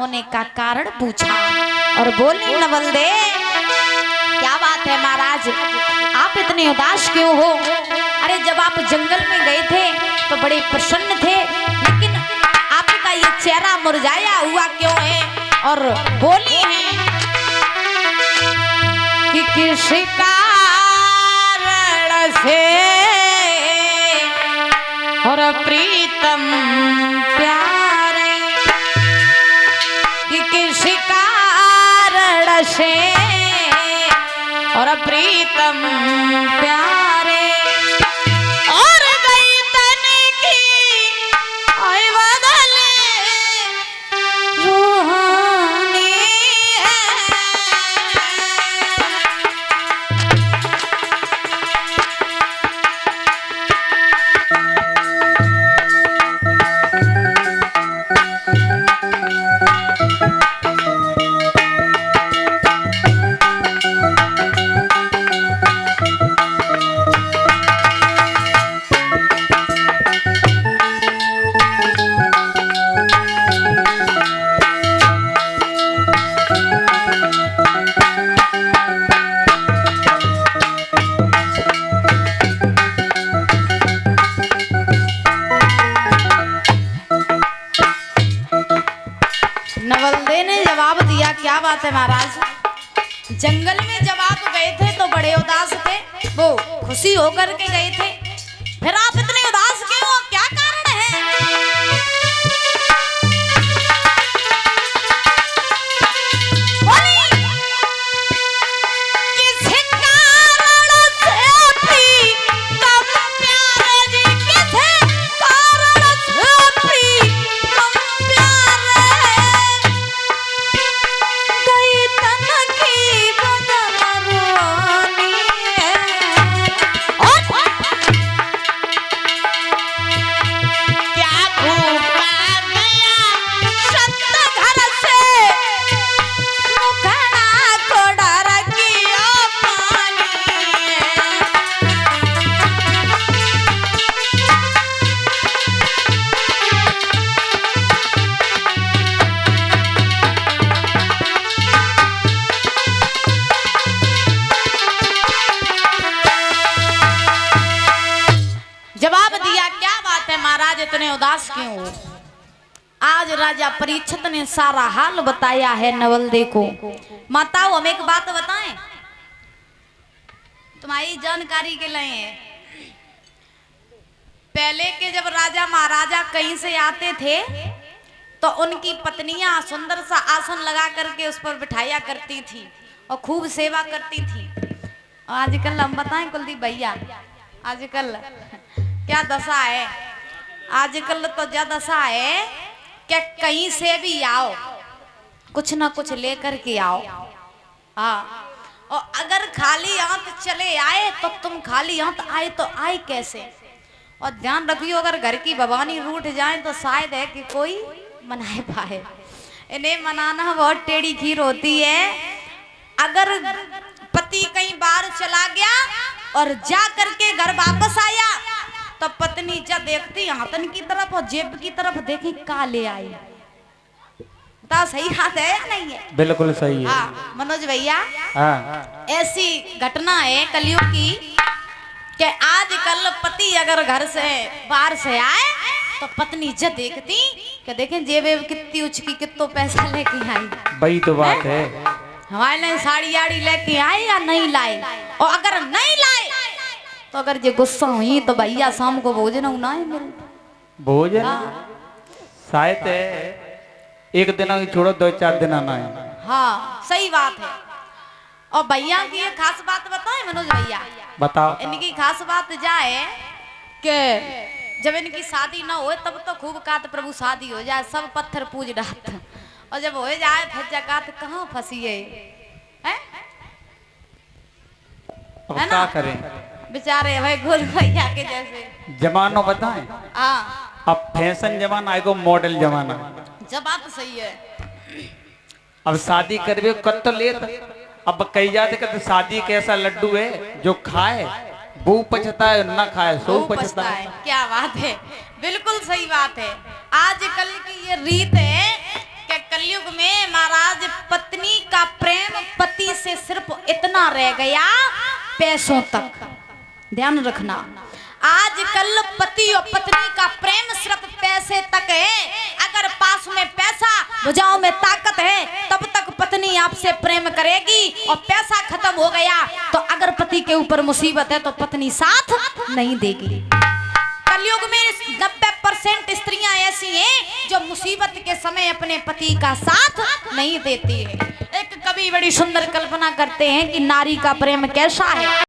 होने का कारण पूछा और बोली नवल दे क्या बात है महाराज, आप इतने उदास क्यों हो? अरे जब आप जंगल में गए थे तो बड़े प्रसन्न थे, लेकिन आपका ये चेहरा मुरझाया हुआ क्यों है? और बोली है कि किसी कारण से और प्रीतम प्यारे, कि किसी कारण से और प्रीतम प्यारे, और गई तन की ओए बदले रूहानी है। नवलदे ने जवाब दिया क्या बात है महाराज, जंगल में जब आप गए थे तो बड़े उदास थे, वो खुशी होकर के गए थे, फिर आप इतने उदास क्यों हो, क्या कारण है? जवाब दिया क्या बात है महाराज, इतने उदास क्यों हो? आज राजा परीक्षित ने सारा हाल बताया है नवलदे को। माताओं हम एक बात बताएं तुम्हारी जानकारी के लिए, पहले के जब राजा महाराजा कहीं से आते थे तो उनकी पत्नियां सुंदर सा आसन लगा करके उस पर बिठाया करती थी और खूब सेवा करती थी। आजकल हम बताएं कुलदीप भैया, आजकल क्या दशा है? आजकल तो क्या दशा है कि कहीं से भी आओ कुछ ना कुछ लेकर के आओ, हाँ, और अगर खाली हाथ चले आए तो तुम खाली हाथ आए तो आए कैसे? और ध्यान रखियो अगर घर की भवानी रूठ जाए तो शायद है कि कोई मनाए पाए। इन्हें मनाना बहुत टेढ़ी खीर होती है। अगर पति कहीं बाहर चला गया और जा करके घर वापस आया तो पत्नी जब देखती हाथन की तरफ और जेब की तरफ देखी का ले आई, बता सही हाथ है या नहीं है? बिल्कुल सही है। हाँ मनोज भैया, हाँ ऐसी घटना है कलयुग की कि आजकल पति अगर घर से बाहर से आए तो पत्नी जब देखती कि देखें जेब कितनी उचकी, कितना पैसा लेके आई। वही तो बात है, हमारे लिए साड़ी आड़ी लेके आए या नहीं लाए, और अगर नहीं लाए तो अगर ये गुस्सा हुई तो भैया शाम को भोजन ना मिलता। भोजन शायद एक दिन की छोड़ो 2-4 दिन आना है। हाँ सही बात है। और भैया की ये खास बात बताए मनोज भैया, बताओ। इनकी खास बात जाए कि जब इनकी शादी ना हो तब तो खूब कात प्रभु शादी हो जाए, सब पत्थर पूज डात, और जब हो जाए फिर जकात कहाँ फंसी है? अब क्या करें बेचारे भाई गोल भैया के जैसे जमानो बताएं। अब फैशन जमाना आएगा, मॉडल जमाना। जब बात सही है। अब शादी करवे कत तो ले, अब कही जाते कहते शादी कैसा लड्डू है जो खाए वो पछता है, ना खाए सो पछता है। क्या बात है, बिल्कुल सही बात है। आजकल की ये रीत है कि कि कलयुग में महाराज पत्नी का प्रेम पति से सिर्फ इतना रह गया, पैसों तक। ध्यान रखना, आजकल पति और पत्नी का प्रेम सिर्फ पैसे तक है। अगर पास में पैसा, भुजाओं में ताकत है, तब तक पत्नी आपसे प्रेम करेगी। और पैसा खत्म हो गया तो अगर पति के ऊपर मुसीबत है तो पत्नी साथ नहीं देगी। कलयुग में 90% स्त्रियां ऐसी हैं जो मुसीबत के समय अपने पति का साथ नहीं देती है। एक कवि बड़ी सुंदर कल्पना करते हैं कि नारी का प्रेम कैसा है।